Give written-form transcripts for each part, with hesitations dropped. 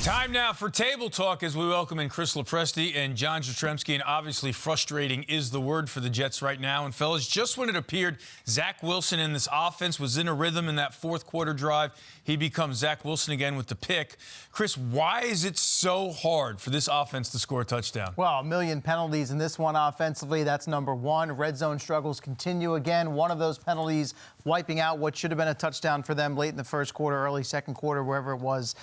Time now for Table Talk as we welcome in Chris Lopresti and Jastremski. And obviously frustrating is the word for the Jets right now. And fellas, just when it appeared Zach Wilson in this offense was in a rhythm in that fourth quarter drive, he becomes Zach Wilson again with the pick. Chris, why is it so hard for this offense to score a touchdown? Well, a million penalties in this one offensively. That's number one. Red zone struggles continue again. One of those penalties wiping out what should have been a touchdown for them late in the first quarter, early second quarter, wherever it was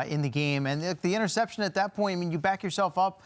in the game. And the interception at that point, I mean, you back yourself up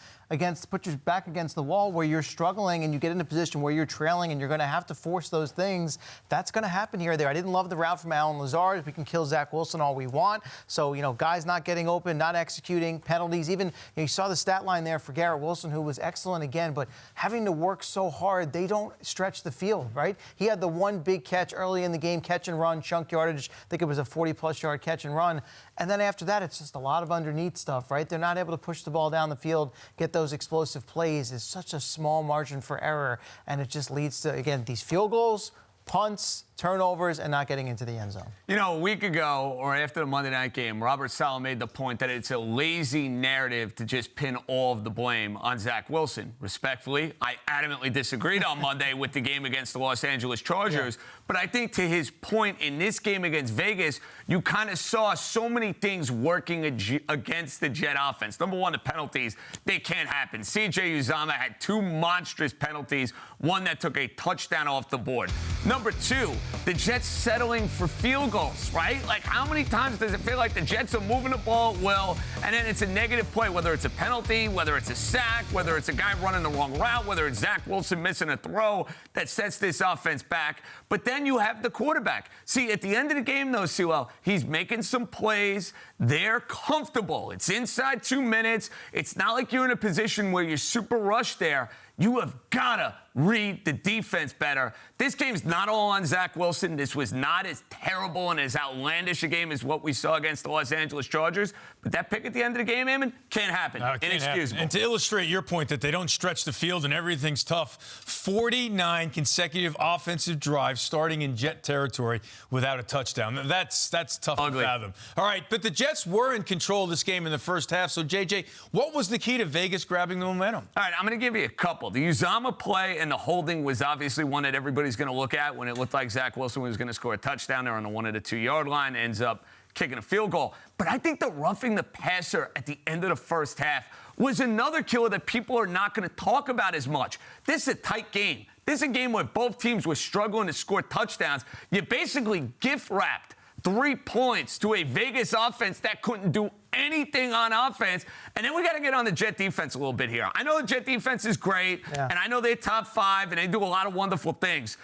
put your back against the wall where you're struggling and you get in a position where you're trailing and you're going to have to force those things. That's going to happen here or there. I didn't love the route from Allen Lazard. We can kill Zach Wilson all we want. So, guys not getting open, not executing, penalties. Even, you saw the stat line there for Garrett Wilson, who was excellent again, but having to work so hard, they don't stretch the field, right? He had the one big catch early in the game, catch and run, chunk yardage. I think it was a 40-plus yard catch and run. And then after that, it's just a lot of underneath stuff, right? They're not able to push the ball down the field, get those explosive plays. It's such a small margin for error, and it just leads to, again, these field goals, punts, turnovers, and not getting into the end zone. A week ago, or after the Monday night game, Robert Saleh made the point that it's a lazy narrative to just pin all of the blame on Zach Wilson. Respectfully, I adamantly disagreed on Monday with the game against the Los Angeles Chargers. Yeah. But I think to his point, in this game against Vegas, you kind of saw so many things working against the Jet offense. Number one, the penalties, they can't happen. C.J. Uzomah had two monstrous penalties, one that took a touchdown off the board. Number two, the Jets settling for field goals, right? Like, how many times does it feel like the Jets are moving the ball at will, and then it's a negative play, whether it's a penalty, whether it's a sack, whether it's a guy running the wrong route, whether it's Zach Wilson missing a throw that sets this offense back. But then you have the quarterback. See, at the end of the game, though, Sewell, he's making some plays. They're comfortable. It's inside 2 minutes. It's not like you're in a position where you're super rushed there. You have got to read the defense better. This game's not all on Zach Wilson. This was not as terrible and as outlandish a game as what we saw against the Los Angeles Chargers. But that pick at the end of the game, Eamon, can't happen. Inexcusable. And to illustrate your point that they don't stretch the field and everything's tough, 49 consecutive offensive drives starting in Jet territory without a touchdown. That's tough to fathom. All right, but the Jets were in control of this game in the first half. So, JJ, what was the key to Vegas grabbing the momentum? All right, I'm going to give you a couple. The Uzomah play and the holding was obviously one that everybody's going to look at when it looked like Zach Wilson was going to score a touchdown there on the 1 or 2 yard line, ends up kicking a field goal. But I think the roughing the passer at the end of the first half was another killer that people are not going to talk about as much. This is a tight game. This is a game where both teams were struggling to score touchdowns. You basically gift-wrapped 3 points to a Vegas offense that couldn't do anything on offense. And then we got to get on the Jet defense a little bit here. I know the Jet defense is great, and I know they're top 5, and they do a lot of wonderful things.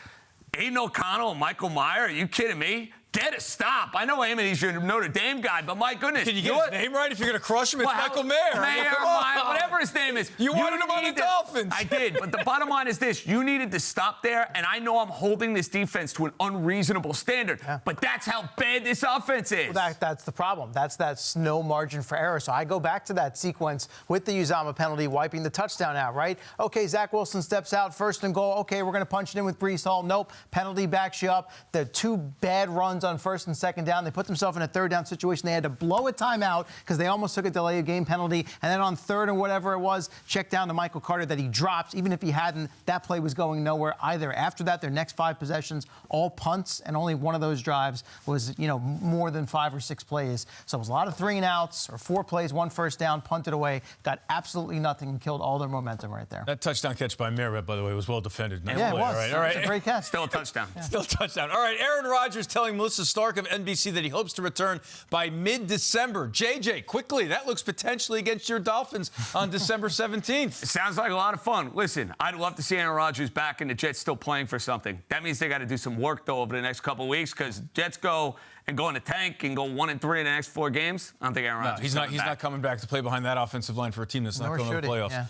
Aiden O'Connell and Michael Mayer, are you kidding me? Get a stop. I know, Eamon, he's your Notre Dame guy, but my goodness. Can you get his name right if you're going to crush him? It's Michael Mayer. Whatever his name is. You wanted him on the Dolphins. I did, but the bottom line is this. You needed to stop there, and I know I'm holding this defense to an unreasonable standard, but that's how bad this offense is. Well, that's the problem. That's no margin for error. So I go back to that sequence with the Uzomah penalty, wiping the touchdown out, right? Okay, Zach Wilson steps out, 1st and goal. Okay, we're going to punch it in with Breece Hall. Nope, penalty backs you up. The 2 bad runs on 1st and 2nd down. They put themselves in a 3rd down situation. They had to blow a timeout because they almost took a delay of game penalty. And then on 3rd or whatever it was, check down to Michael Carter that he drops. Even if he hadn't, that play was going nowhere either. After that, their next 5 possessions, all punts, and only one of those drives was, more than 5 or 6 plays. So it was a lot of 3 and outs or 4 plays, 1 first down, punted away, got absolutely nothing and killed all their momentum right there. That touchdown catch by Mayer, by the way, was well defended. Yeah, it was. All right. It was a great catch. Still a touchdown. Yeah. Still a touchdown. All right, Aaron Rodgers telling Melissa Stark of NBC that he hopes to return by mid-December. JJ, quickly, that looks potentially against your Dolphins on December 17th. It sounds like a lot of fun. Listen, I'd love to see Aaron Rodgers back and the Jets still playing for something. That means they got to do some work, though, over the next couple of weeks because Jets go in the tank and go 1-3 in the next 4 games. I don't think Aaron Rodgers he's not coming back to play behind that offensive line for a team that's not going to the playoffs.